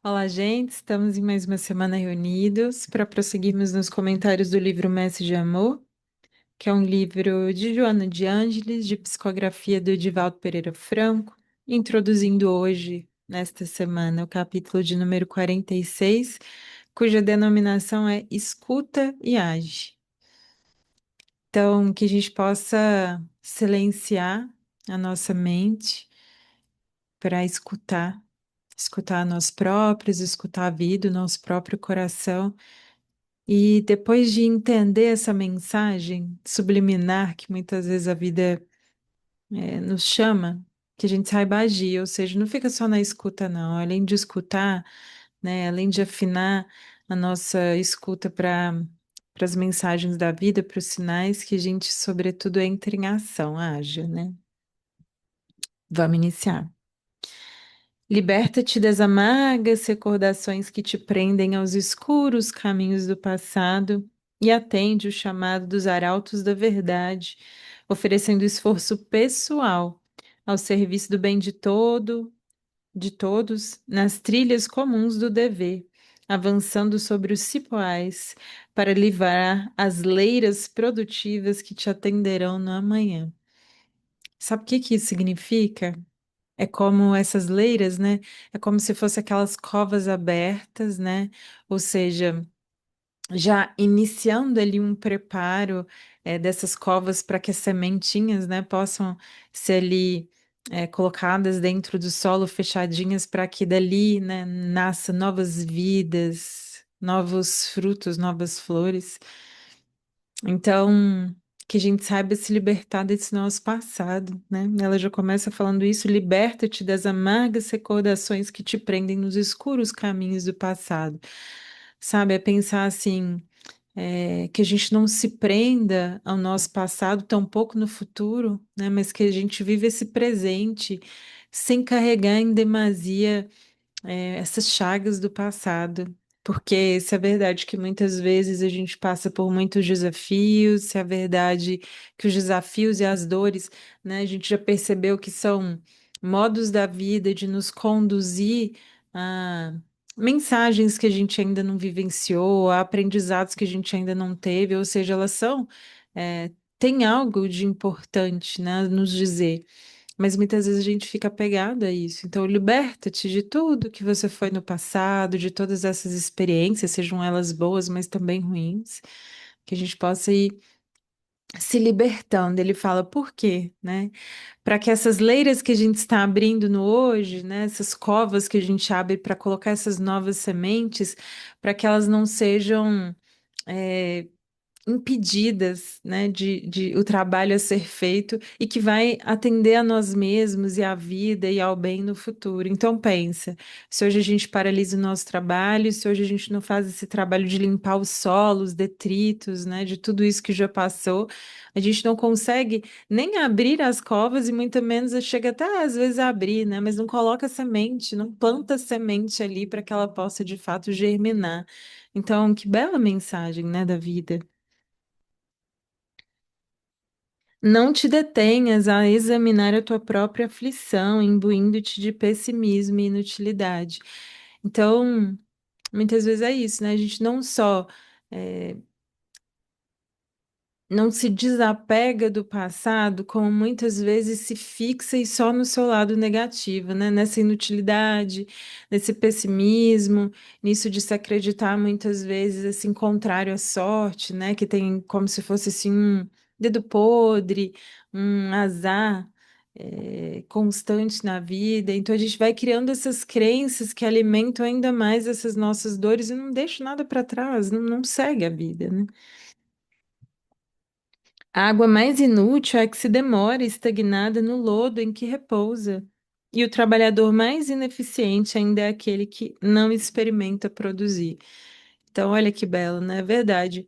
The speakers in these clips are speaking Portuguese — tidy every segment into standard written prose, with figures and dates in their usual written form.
Olá, gente. Estamos em mais uma semana reunidos para prosseguirmos nos comentários do livro Mestre de Amor, que é um livro de Joana de Ângeles, de psicografia do Edivaldo Pereira Franco, introduzindo hoje, nesta semana, o capítulo de número 46, cuja denominação é Escuta e Age. Então, que a gente possa silenciar a nossa mente para escutar nós próprios, escutar a vida, o nosso próprio coração. E depois de entender essa mensagem subliminar que muitas vezes a vida nos chama, que a gente saiba agir, ou seja, não fica só na escuta, não. Além de escutar, né, além de afinar a nossa escuta para as mensagens da vida, para os sinais, que a gente, sobretudo, entre em ação, haja, né? Vamos iniciar. Liberta-te das amargas recordações que te prendem aos escuros caminhos do passado e atende o chamado dos arautos da verdade, oferecendo esforço pessoal ao serviço do bem de todos, nas trilhas comuns do dever, avançando sobre os cipoais para livrar as leiras produtivas que te atenderão no amanhã. Sabe o que que isso significa? É como essas leiras, né? É como se fosse aquelas covas abertas, né? Ou seja, já iniciando ali um preparo dessas covas para que as sementinhas, né, possam ser ali colocadas dentro do solo, fechadinhas, para que dali, né, nasça novas vidas, novos frutos, novas flores. Então, que a gente saiba se libertar desse nosso passado, né? Ela já começa falando isso: liberta-te das amargas recordações que te prendem nos escuros caminhos do passado. Sabe, é pensar assim, que a gente não se prenda ao nosso passado, tampouco no futuro, né? Mas que a gente vive esse presente sem carregar em demasia essas chagas do passado, porque se é verdade que muitas vezes a gente passa por muitos desafios, se é verdade que os desafios e as dores, né, a gente já percebeu que são modos da vida de nos conduzir a mensagens que a gente ainda não vivenciou, a aprendizados que a gente ainda não teve, ou seja, elas são, têm algo de importante, né, a nos dizer. Mas muitas vezes a gente fica apegado a isso. Então, liberta-te de tudo que você foi no passado, de todas essas experiências, sejam elas boas, mas também ruins, que a gente possa ir se libertando. Ele fala por quê, né? Para que essas leiras que a gente está abrindo no hoje, né? Essas covas que a gente abre para colocar essas novas sementes, para que elas não sejam eh, impedidas, né, de o trabalho a ser feito e que vai atender a nós mesmos e à vida e ao bem no futuro. Então pensa, se hoje a gente paralisa o nosso trabalho, se hoje a gente não faz esse trabalho de limpar os solos, detritos, né, de tudo isso que já passou, a gente não consegue nem abrir as covas e muito menos chega até às vezes a abrir, né, mas não coloca semente, não planta semente ali para que ela possa de fato germinar. Então, que bela mensagem, né, da vida. Não te detenhas a examinar a tua própria aflição, imbuindo-te de pessimismo e inutilidade. Então, muitas vezes é isso, né? A gente não só eh, não se desapega do passado, como muitas vezes se fixa e só no seu lado negativo, né? Nessa inutilidade, nesse pessimismo, nisso de se acreditar muitas vezes assim contrário à sorte, né? Que tem como se fosse assim um dedo podre, um azar. Constante na vida, então a gente vai criando essas crenças que alimentam ainda mais essas nossas dores e não deixa nada para trás, não segue a vida, né? A água mais inútil é a que se demora estagnada no lodo em que repousa. E o trabalhador mais ineficiente ainda é aquele que não experimenta produzir. Então, olha que belo, né? É verdade.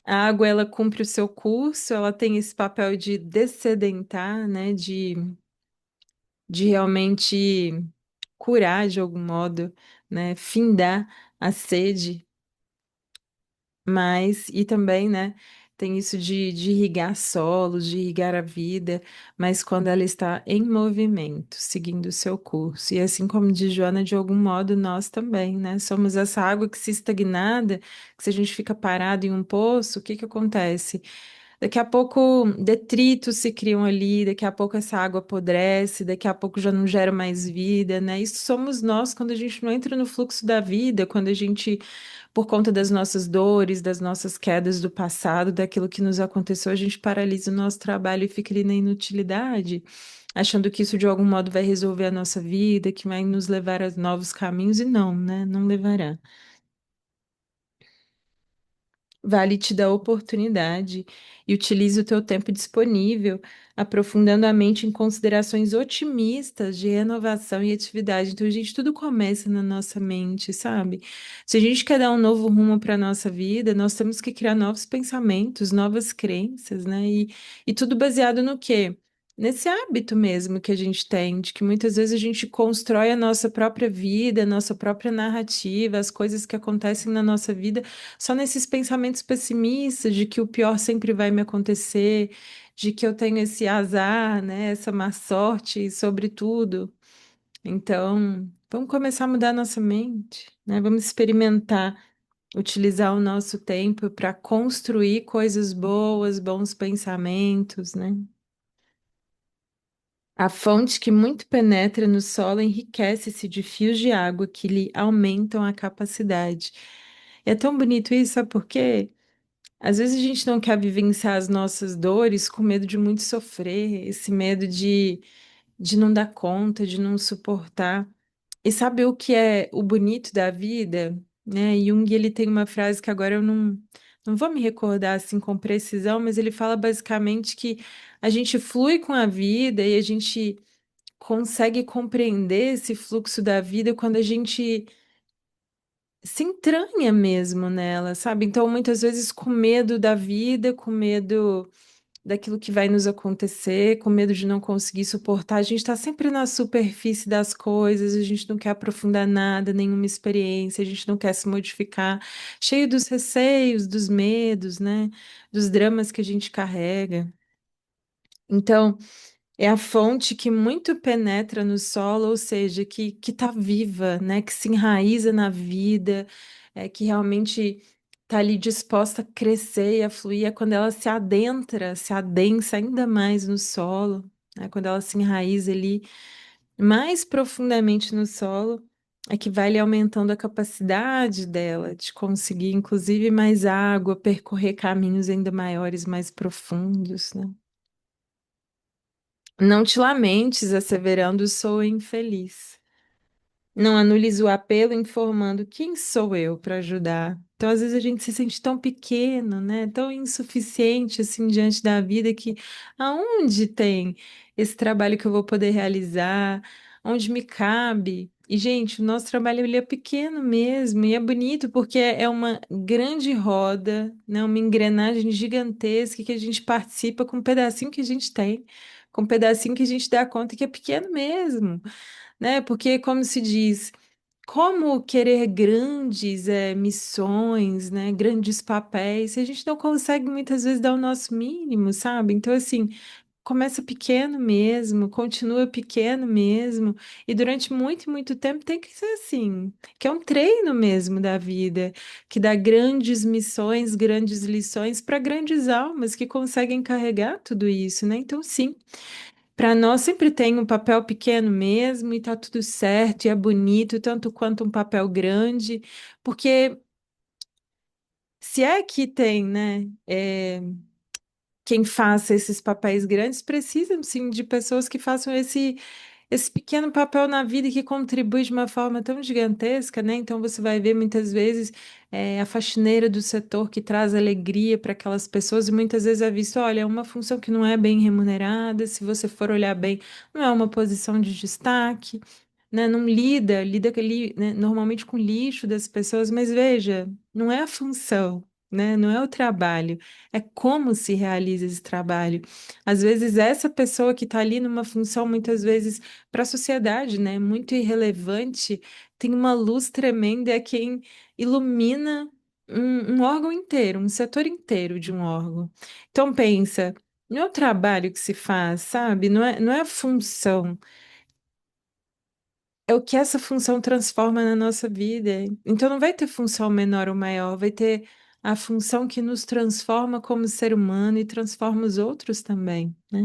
A água, ela cumpre o seu curso, ela tem esse papel de dessedentar, né? De realmente curar de algum modo, né? Findar a sede, mas, e também, né? tem isso de irrigar solos, de irrigar a vida, mas quando ela está em movimento, seguindo o seu curso. E assim como diz Joana, de algum modo nós também, né? Somos essa água que se estagnada, que se a gente fica parado em um poço, o que que acontece? Daqui a pouco detritos se criam ali, daqui a pouco essa água apodrece, daqui a pouco já não gera mais vida, né? Isso somos nós quando a gente não entra no fluxo da vida, quando a gente, por conta das nossas dores, das nossas quedas do passado, daquilo que nos aconteceu, a gente paralisa o nosso trabalho e fica ali na inutilidade, achando que isso de algum modo vai resolver a nossa vida, que vai nos levar a novos caminhos, e não, né? Não levará. Vale te dar oportunidade e utilize o teu tempo disponível, aprofundando a mente em considerações otimistas de renovação e atividade. Então, gente, tudo começa na nossa mente, sabe? Se a gente quer dar um novo rumo para a nossa vida, nós temos que criar novos pensamentos, novas crenças, né? E tudo baseado no quê? Nesse hábito mesmo que a gente tem, de que muitas vezes a gente constrói a nossa própria vida, a nossa própria narrativa, as coisas que acontecem na nossa vida só nesses pensamentos pessimistas de que o pior sempre vai me acontecer, de que eu tenho esse azar, né, essa má sorte sobre tudo. Então, vamos começar a mudar a nossa mente, né? Vamos experimentar utilizar o nosso tempo para construir coisas boas, bons pensamentos, né? A fonte que muito penetra no solo enriquece-se de fios de água que lhe aumentam a capacidade. É tão bonito isso, sabe por quê? Às vezes a gente não quer vivenciar as nossas dores com medo de muito sofrer, esse medo de não dar conta, de não suportar. E sabe o que é o bonito da vida? Né? Jung, ele tem uma frase que agora eu não vou me recordar assim com precisão, mas ele fala basicamente que a gente flui com a vida e a gente consegue compreender esse fluxo da vida quando a gente se entranha mesmo nela, sabe? Então, muitas vezes com medo da vida, com medo daquilo que vai nos acontecer, com medo de não conseguir suportar, a gente está sempre na superfície das coisas, a gente não quer aprofundar nada, nenhuma experiência, a gente não quer se modificar, cheio dos receios, dos medos, né? Dos dramas que a gente carrega. Então, é a fonte que muito penetra no solo, ou seja, que está viva, né? Que se enraiza na vida, que realmente está ali disposta a crescer e a fluir. É quando ela se adentra, se adensa ainda mais no solo, né? Quando ela se enraiza ali mais profundamente no solo, é que vai lhe aumentando a capacidade dela de conseguir, inclusive, mais água, percorrer caminhos ainda maiores, mais profundos, né? Não te lamentes, asseverando sou infeliz. Não anules o apelo informando quem sou eu para ajudar. Então, às vezes a gente se sente tão pequeno, né? Tão insuficiente assim diante da vida que aonde tem esse trabalho que eu vou poder realizar? Onde me cabe? E, gente, o nosso trabalho ele é pequeno mesmo e é bonito porque é uma grande roda, né? Uma engrenagem gigantesca que a gente participa com um pedacinho que a gente tem, com um pedacinho que a gente dá conta que é pequeno mesmo, né? Porque, como se diz, como querer grandes missões, né? Grandes papéis, se a gente não consegue muitas vezes dar o nosso mínimo, sabe? Então, assim, começa pequeno mesmo, continua pequeno mesmo, e durante muito, muito tempo tem que ser assim, que é um treino mesmo da vida, que dá grandes missões, grandes lições para grandes almas que conseguem carregar tudo isso, né? Então, sim. Para nós sempre tem um papel pequeno mesmo e tá tudo certo e é bonito, tanto quanto um papel grande, porque se é que tem, né, quem faça esses papéis grandes, precisam sim de pessoas que façam esse pequeno papel na vida e que contribui de uma forma tão gigantesca, né? Então você vai ver muitas vezes a faxineira do setor que traz alegria para aquelas pessoas e muitas vezes é visto, olha, é uma função que não é bem remunerada, se você for olhar bem, não é uma posição de destaque, né? Não lida né, normalmente com lixo das pessoas, mas veja, não é a função. Né? Não é o trabalho, é como se realiza esse trabalho. Às vezes, essa pessoa que está ali numa função, muitas vezes para a sociedade, né? Muito irrelevante, tem uma luz tremenda, é quem ilumina um órgão inteiro, um setor inteiro de um órgão. Então pensa, não é o trabalho que se faz, sabe? Não é a função, é o que essa função transforma na nossa vida. Então não vai ter função menor ou maior, vai ter a função que nos transforma como ser humano e transforma os outros também, né?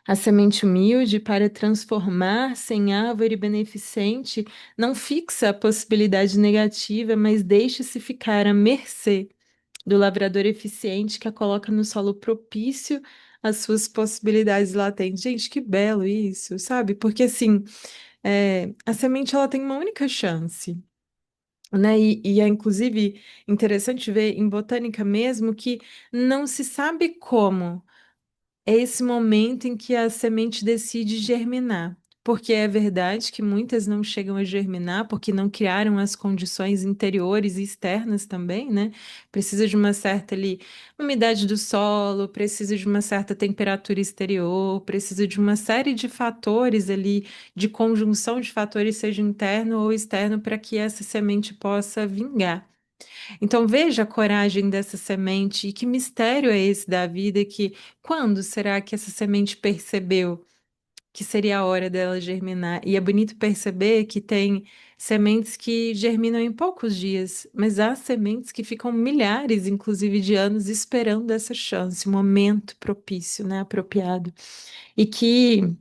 A semente humilde, para transformar-se em árvore beneficente, não fixa a possibilidade negativa, mas deixa-se ficar à mercê do lavrador eficiente que a coloca no solo propício às suas possibilidades latentes. Gente, que belo isso, sabe? Porque assim, a semente ela tem uma única chance. Né? E é inclusive interessante ver em botânica mesmo que não se sabe como é esse momento em que a semente decide germinar. Porque é verdade que muitas não chegam a germinar porque não criaram as condições interiores e externas também, né? Precisa de uma certa ali umidade do solo, precisa de uma certa temperatura exterior, precisa de uma série de fatores ali, de conjunção de fatores, seja interno ou externo, para que essa semente possa vingar. Então veja a coragem dessa semente e que mistério é esse da vida que quando será que essa semente percebeu que seria a hora dela germinar? E é bonito perceber que tem sementes que germinam em poucos dias, mas há sementes que ficam milhares, inclusive, de anos esperando essa chance, um momento propício, né, apropriado. E que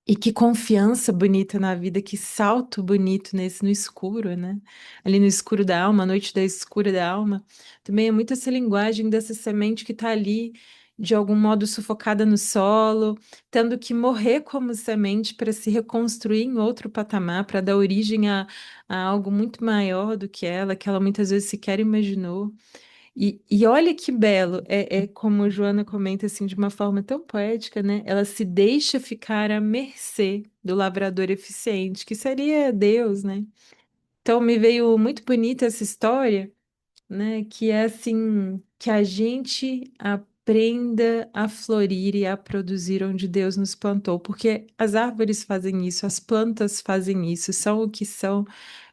e que confiança bonita na vida, que salto bonito nesse no escuro, né? Ali no escuro da alma, a noite da escura da alma. Também é muito essa linguagem dessa semente que está ali, de algum modo sufocada no solo, tendo que morrer como semente para se reconstruir em outro patamar, para dar origem a algo muito maior do que ela muitas vezes sequer imaginou. E olha que belo, é como a Joana comenta assim de uma forma tão poética, né? Ela se deixa ficar à mercê do lavrador eficiente, que seria Deus, né? Então me veio muito bonita essa história, né? Que é assim, que a gente aprenda a florir e a produzir onde Deus nos plantou, porque as árvores fazem isso, as plantas fazem isso, são o que são,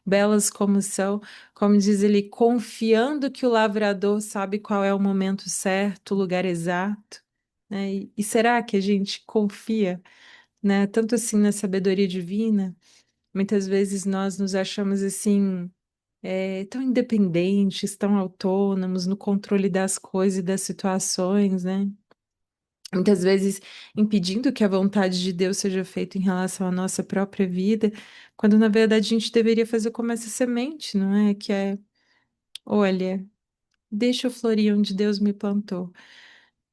belas como são, como diz ele, confiando que o lavrador sabe qual é o momento certo, o lugar exato, né? E será que a gente confia, né? Tanto assim na sabedoria divina? Muitas vezes nós nos achamos assim tão independentes, tão autônomos no controle das coisas e das situações, né? Muitas vezes impedindo que a vontade de Deus seja feita em relação à nossa própria vida, quando na verdade a gente deveria fazer como essa semente, não é? Que é, olha, deixa eu florir onde Deus me plantou.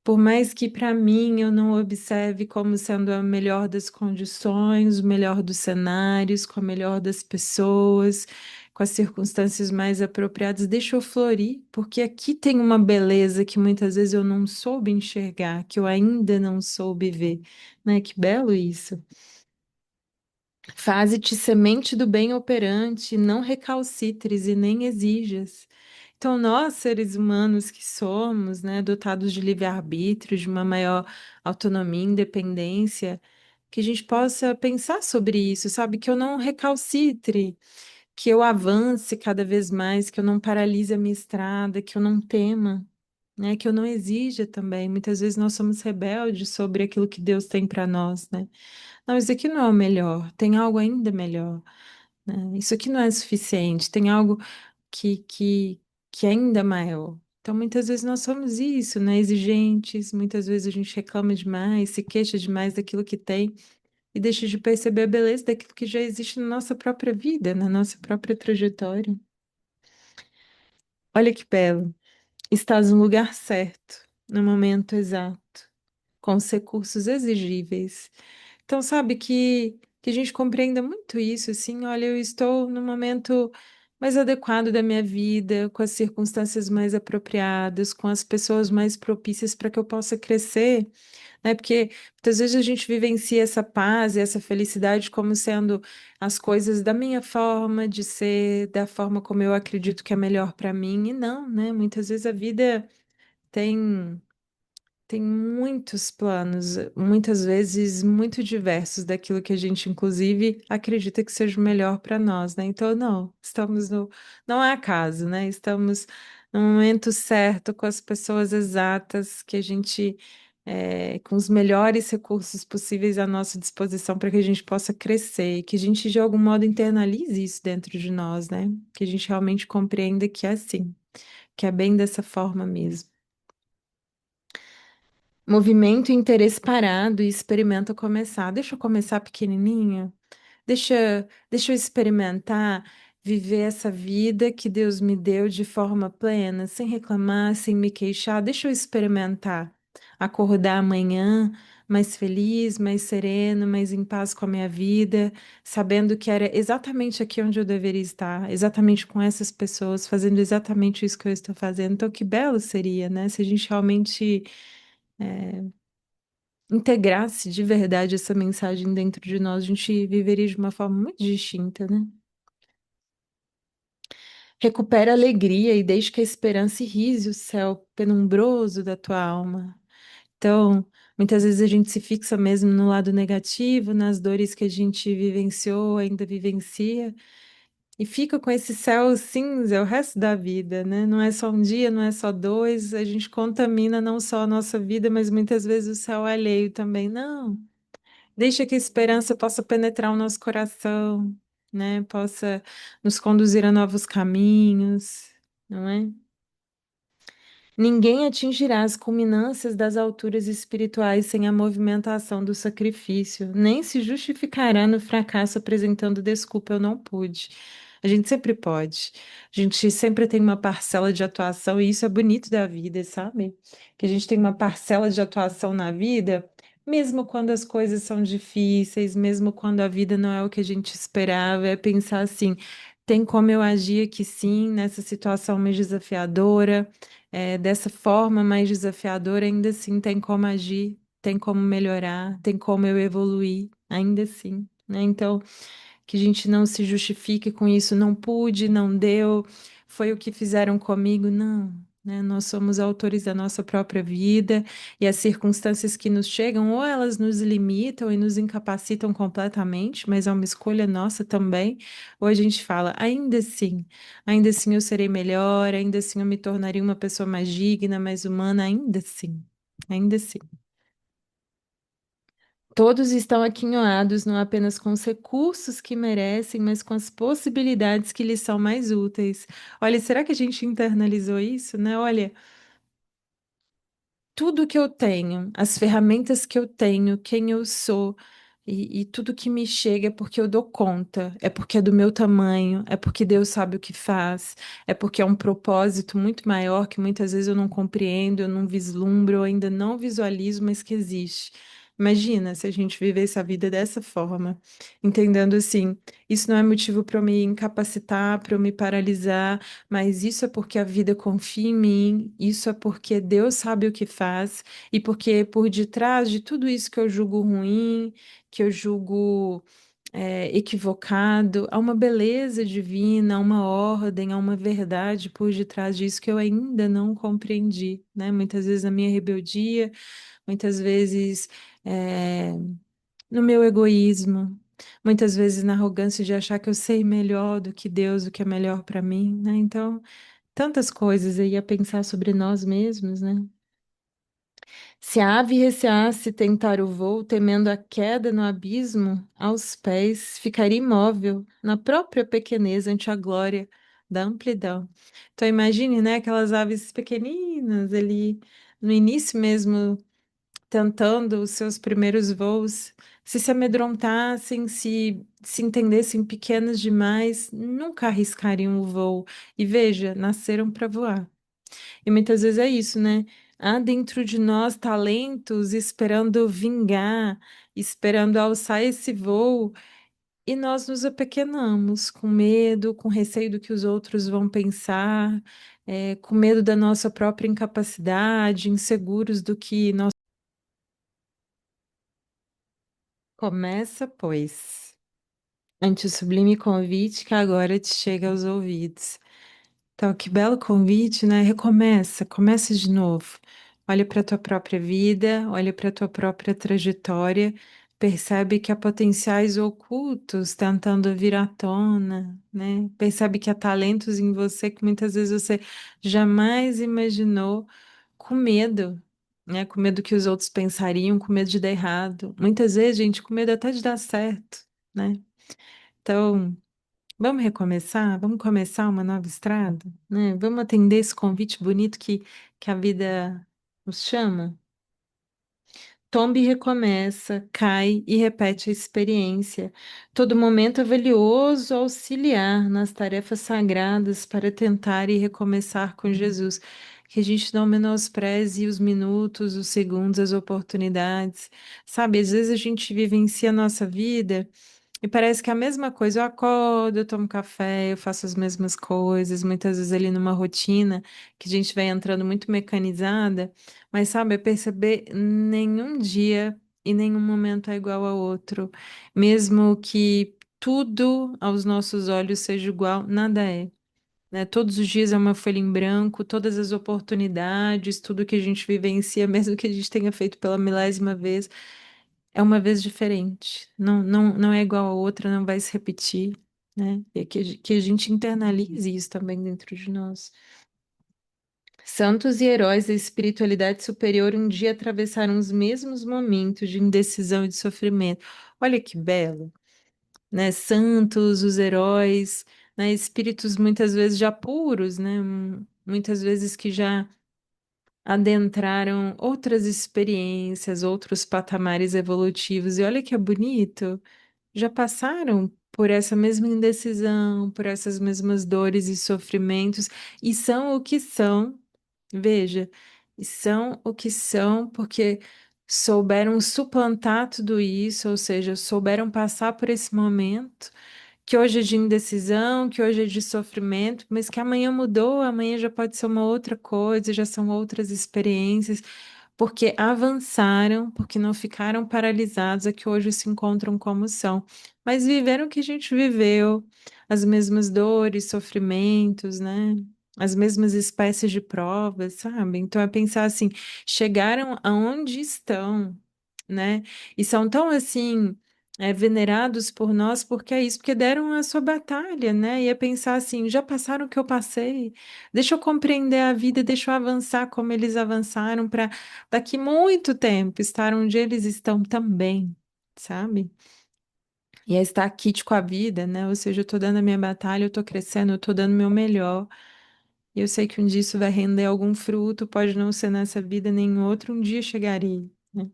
Por mais que para mim eu não observe como sendo a melhor das condições, o melhor dos cenários, com a melhor das pessoas, com as circunstâncias mais apropriadas, deixa eu florir, porque aqui tem uma beleza que muitas vezes eu não soube enxergar, que eu ainda não soube ver, né? Que belo isso. Faze-te semente do bem operante, não recalcitres e nem exijas. Então, nós, seres humanos que somos, né, dotados de livre-arbítrio, de uma maior autonomia e independência, que a gente possa pensar sobre isso, sabe? Que eu não recalcitre, que eu avance cada vez mais, que eu não paralise a minha estrada, que eu não tema, né? Que eu não exija também. Muitas vezes nós somos rebeldes sobre aquilo que Deus tem para nós, né? Não, isso aqui não é o melhor, tem algo ainda melhor, né? Isso aqui não é suficiente, tem algo que, que, que é ainda maior. Então, muitas vezes nós somos isso, né? Exigentes, muitas vezes a gente reclama demais, se queixa demais daquilo que tem e deixa de perceber a beleza daquilo que já existe na nossa própria vida, na nossa própria trajetória. Olha que belo. Estás no lugar certo, no momento exato, com os recursos exigíveis. Então, sabe que a gente compreenda muito isso, assim, olha, eu estou no momento mais adequado da minha vida, com as circunstâncias mais apropriadas, com as pessoas mais propícias para que eu possa crescer, né? Porque muitas vezes a gente vivencia essa paz e essa felicidade como sendo as coisas da minha forma de ser, da forma como eu acredito que é melhor para mim, e não, né? Muitas vezes a vida tem tem muitos planos, muitas vezes muito diversos daquilo que a gente, inclusive, acredita que seja o melhor para nós, né? Então, não, estamos no. Não é acaso, né? Estamos no momento certo, com as pessoas exatas, que a gente. Com os melhores recursos possíveis à nossa disposição para que a gente possa crescer e que a gente, de algum modo, internalize isso dentro de nós, né? Que a gente realmente compreenda que é assim, que é bem dessa forma mesmo. Movimento e interesse parado e experimenta começar. Deixa eu começar pequenininho. Deixa eu experimentar viver essa vida que Deus me deu de forma plena, sem reclamar, sem me queixar. Deixa eu experimentar acordar amanhã mais feliz, mais sereno, mais em paz com a minha vida, sabendo que era exatamente aqui onde eu deveria estar, exatamente com essas pessoas, fazendo exatamente isso que eu estou fazendo. Então, que belo seria, né? Se a gente realmente integrasse de verdade essa mensagem dentro de nós, a gente viveria de uma forma muito distinta, né? Recupera a alegria e deixe que a esperança irrise o céu penumbroso da tua alma. Então, muitas vezes a gente se fixa mesmo no lado negativo, nas dores que a gente vivenciou, ainda vivencia, e fica com esse céu cinza o resto da vida, né? Não é só um dia, não é só dois, a gente contamina não só a nossa vida, mas muitas vezes o céu alheio também. Não. Deixa que a esperança possa penetrar o nosso coração, né? Possa nos conduzir a novos caminhos, não é? Ninguém atingirá as culminâncias das alturas espirituais sem a movimentação do sacrifício, nem se justificará no fracasso apresentando desculpa, eu não pude. A gente sempre pode. A gente sempre tem uma parcela de atuação, e isso é bonito da vida, sabe? Que a gente tem uma parcela de atuação na vida, mesmo quando as coisas são difíceis, mesmo quando a vida não é o que a gente esperava, é pensar assim, tem como eu agir aqui sim, nessa situação mais desafiadora dessa forma mais desafiadora, ainda assim tem como agir, tem como melhorar, tem como eu evoluir, ainda assim, né? Então, que a gente não se justifique com isso, não pude, não deu, foi o que fizeram comigo, não. Né? Nós somos autores da nossa própria vida e as circunstâncias que nos chegam, ou elas nos limitam e nos incapacitam completamente, mas é uma escolha nossa também, ou a gente fala, ainda assim eu serei melhor, ainda assim eu me tornaria uma pessoa mais digna, mais humana, ainda assim, ainda assim. Todos estão aquinhoados não apenas com os recursos que merecem, mas com as possibilidades que lhes são mais úteis. Olha, será que a gente internalizou isso, né? Olha, tudo que eu tenho, as ferramentas que eu tenho, quem eu sou e tudo que me chega é porque eu dou conta, é porque é do meu tamanho, é porque Deus sabe o que faz, é porque é um propósito muito maior que muitas vezes eu não compreendo, eu não vislumbro, eu ainda não visualizo, mas que existe. Imagina se a gente vivesse a vida dessa forma, entendendo assim, isso não é motivo para eu me incapacitar, para eu me paralisar, mas isso é porque a vida confia em mim, isso é porque Deus sabe o que faz, e porque por detrás de tudo isso que eu julgo ruim, que eu julgo equivocado, há uma beleza divina, há uma ordem, há uma verdade por detrás disso que eu ainda não compreendi, né? Muitas vezes na minha rebeldia, muitas vezes eh, no meu egoísmo. Muitas vezes na arrogância de achar que eu sei melhor do que Deus, o que é melhor para mim, né? Então, tantas coisas aí a pensar sobre nós mesmos, né? Se a ave receasse tentar o voo, temendo a queda no abismo, aos pés, ficaria imóvel, na própria pequenez ante a glória da amplidão. Então imagine, né, aquelas aves pequeninas ali, no início mesmo, tentando os seus primeiros voos, se amedrontassem, se entendessem pequenas demais, nunca arriscariam o voo. E veja, nasceram para voar. E muitas vezes é isso, né? Há dentro de nós talentos esperando vingar, esperando alçar esse voo, e nós nos apequenamos com medo, com receio do que os outros vão pensar, com medo da nossa própria incapacidade, inseguros do que nós. Começa, pois, ante o sublime convite que agora te chega aos ouvidos. Então, que belo convite, né? Recomeça, começa de novo. Olha para a tua própria vida, olha para a tua própria trajetória, percebe que há potenciais ocultos tentando vir à tona, né? Percebe que há talentos em você que muitas vezes você jamais imaginou, com medo, né? Com medo que os outros pensariam, com medo de dar errado. Muitas vezes, gente, com medo até de dar certo, né? Então, vamos recomeçar? Vamos começar uma nova estrada, né? Vamos atender esse convite bonito que a vida nos chama? Tomba e recomeça, cai e repete a experiência. Todo momento é valioso auxiliar nas tarefas sagradas para tentar e recomeçar com Jesus. Que a gente não menospreze os minutos, os segundos, as oportunidades. Sabe, às vezes a gente vivencia a nossa vida. E parece que é a mesma coisa, eu acordo, eu tomo café, eu faço as mesmas coisas, muitas vezes ali numa rotina que a gente vai entrando muito mecanizada, mas sabe, é perceber nenhum dia e nenhum momento é igual ao outro, mesmo que tudo aos nossos olhos seja igual, nada é. Né? Todos os dias é uma folha em branco, todas as oportunidades, tudo que a gente vivencia, mesmo que a gente tenha feito pela milésima vez, é uma vez diferente. Não é igual a outra, não vai se repetir, né? E que a gente internalize isso também dentro de nós. Santos e heróis da espiritualidade superior um dia atravessaram os mesmos momentos de indecisão e de sofrimento. Olha que belo, né? Santos, os heróis, né? Espíritos muitas vezes já puros, né? Muitas vezes que já adentraram outras experiências, outros patamares evolutivos. E olha que é bonito, já passaram por essa mesma indecisão, por essas mesmas dores e sofrimentos, e são o que são, veja, e são o que são porque souberam suplantar tudo isso, ou seja, souberam passar por esse momento que hoje é de indecisão, que hoje é de sofrimento, mas que amanhã mudou, amanhã já pode ser uma outra coisa, já são outras experiências, porque avançaram, porque não ficaram paralisados, é que hoje se encontram como são, mas viveram o que a gente viveu, as mesmas dores, sofrimentos, né? As mesmas espécies de provas, sabe? Então é pensar assim, chegaram aonde estão, né? E são tão assim venerados por nós porque é isso, porque deram a sua batalha, né? E é pensar assim, já passaram o que eu passei, deixa eu compreender a vida, deixa eu avançar como eles avançaram para daqui muito tempo estar onde eles estão também, sabe? E é estar kit com a vida, né? Ou seja, eu tô dando a minha batalha, eu tô crescendo, eu tô dando o meu melhor. E eu sei que um dia isso vai render algum fruto, pode não ser nessa vida nem em outra, um dia chegarei, né?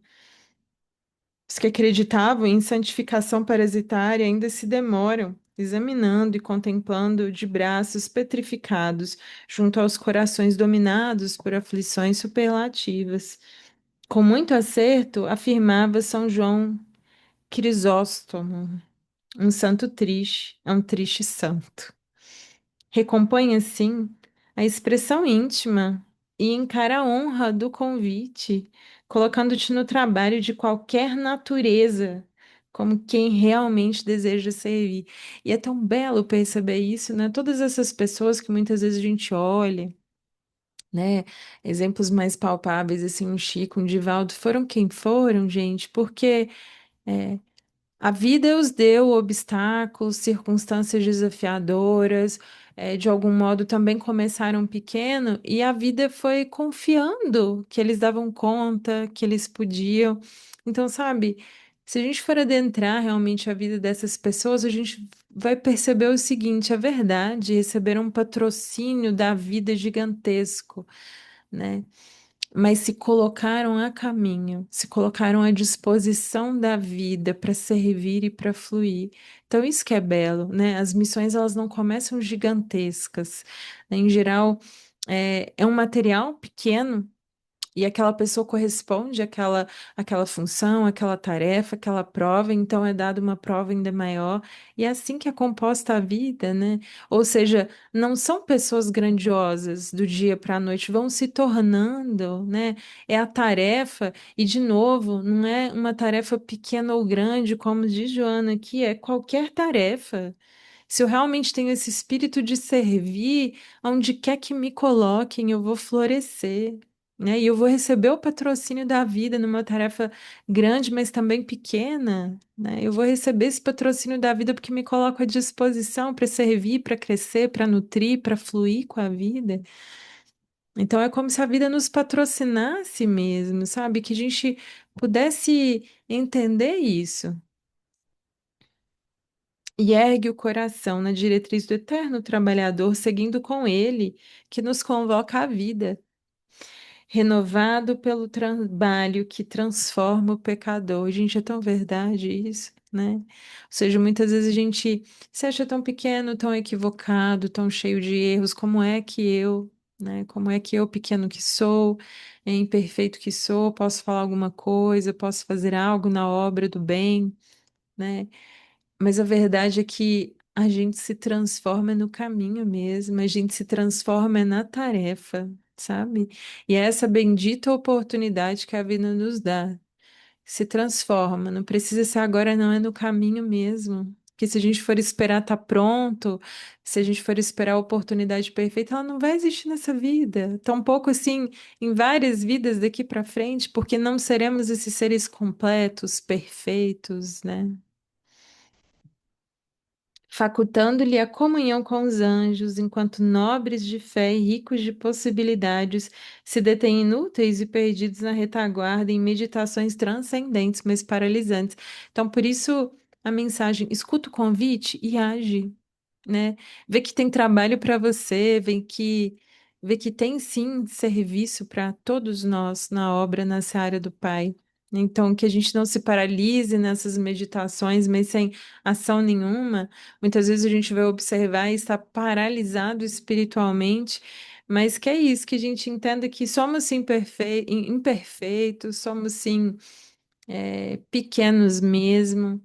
Os que acreditavam em santificação parasitária ainda se demoram, examinando e contemplando de braços petrificados, junto aos corações dominados por aflições superlativas. Com muito acerto, afirmava São João Crisóstomo, um santo triste, é um triste santo. Recompõe, assim, a expressão íntima e encara a honra do convite, colocando-te no trabalho de qualquer natureza, como quem realmente deseja servir. E é tão belo perceber isso, né? Todas essas pessoas que muitas vezes a gente olha, né? Exemplos mais palpáveis, assim, um Chico, um Divaldo, foram quem foram, gente, porque. é, a vida os deu obstáculos, circunstâncias desafiadoras, de algum modo também começaram pequeno e a vida foi confiando que eles davam conta, que eles podiam. Então, sabe, se a gente for adentrar realmente a vida dessas pessoas, a gente vai perceber o seguinte: é verdade, receberam um patrocínio da vida gigantesco, né? Mas se colocaram a caminho, se colocaram à disposição da vida para servir e para fluir. Então, isso que é belo, né? As missões, elas não começam gigantescas, né? Em geral, é um material pequeno e aquela pessoa corresponde àquela função, àquela tarefa, àquela prova, então é dada uma prova ainda maior. E é assim que é composta a vida, né? Ou seja, não são pessoas grandiosas do dia para a noite, vão se tornando, né? É a tarefa, e de novo, não é uma tarefa pequena ou grande, como diz Joana aqui, é qualquer tarefa. Se eu realmente tenho esse espírito de servir, aonde quer que me coloquem, eu vou florescer, né? E eu vou receber o patrocínio da vida numa tarefa grande, mas também pequena, né? Eu vou receber esse patrocínio da vida porque me coloco à disposição para servir, para crescer, para nutrir, para fluir com a vida. Então é como se a vida nos patrocinasse mesmo, sabe? Que a gente pudesse entender isso. E ergue o coração na diretriz do eterno trabalhador, seguindo com ele, que nos convoca à vida. Renovado pelo trabalho que transforma o pecador. Gente, é tão verdade isso, né? Ou seja, muitas vezes a gente se acha tão pequeno, tão equivocado, tão cheio de erros. Como é que eu, né? Como é que eu, pequeno que sou, imperfeito que sou, posso falar alguma coisa, posso fazer algo na obra do bem, né? Mas a verdade é que a gente se transforma no caminho mesmo, a gente se transforma na tarefa, sabe? E é essa bendita oportunidade que a vida nos dá. Se transforma, não precisa ser agora, não, é no caminho mesmo. Que se a gente for esperar estar pronto, se a gente for esperar a oportunidade perfeita, ela não vai existir nessa vida. Tampouco assim em várias vidas daqui para frente, porque não seremos esses seres completos, perfeitos, né? Facultando-lhe a comunhão com os anjos, enquanto nobres de fé e ricos de possibilidades se detêm inúteis e perdidos na retaguarda em meditações transcendentes, mas paralisantes. Então, por isso, a mensagem: escuta o convite e age, né? Vê que tem trabalho para você, vê que tem sim serviço para todos nós na obra, na seara do Pai. Então, que a gente não se paralise nessas meditações, mas sem ação nenhuma. Muitas vezes a gente vai observar e está paralisado espiritualmente, mas que é isso, que a gente entenda que somos sim imperfeitos, somos sim pequenos mesmo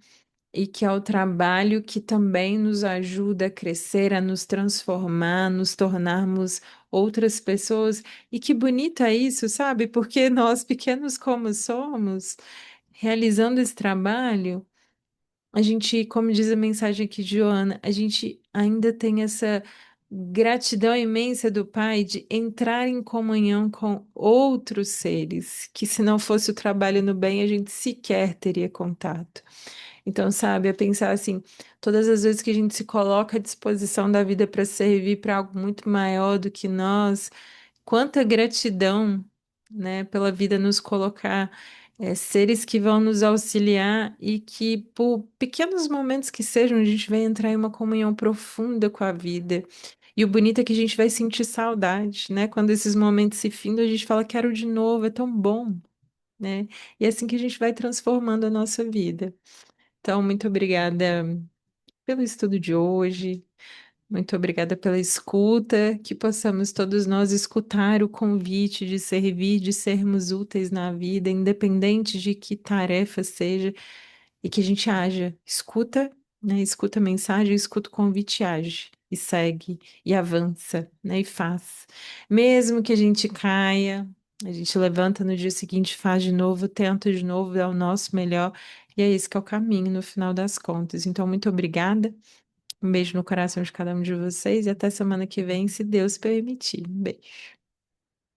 e que é o trabalho que também nos ajuda a crescer, a nos transformar, nos tornarmos outras pessoas. E que bonito é isso, sabe? Porque nós, pequenos como somos, realizando esse trabalho, a gente, como diz a mensagem aqui de Joana, a gente ainda tem essa gratidão imensa do Pai de entrar em comunhão com outros seres, que se não fosse o trabalho no bem, a gente sequer teria contato. Então, sabe, é pensar assim, todas as vezes que a gente se coloca à disposição da vida para servir para algo muito maior do que nós, quanta gratidão, né, pela vida nos colocar, seres que vão nos auxiliar e que, por pequenos momentos que sejam, a gente vai entrar em uma comunhão profunda com a vida. E o bonito é que a gente vai sentir saudade, né? Quando esses momentos se findam, a gente fala, quero de novo, é tão bom, né? E é assim que a gente vai transformando a nossa vida. Então, muito obrigada pelo estudo de hoje. Muito obrigada pela escuta, que possamos todos nós escutar o convite de servir, de sermos úteis na vida, independente de que tarefa seja, e que a gente haja. Escuta, né? Escuta a mensagem, escuta o convite e age. E segue, e avança, né? E faz. Mesmo que a gente caia, a gente levanta no dia seguinte, faz de novo, tenta de novo, dá o nosso melhor. E é esse que é o caminho no final das contas. Então, muito obrigada. Um beijo no coração de cada um de vocês e até semana que vem, se Deus permitir. Um beijo.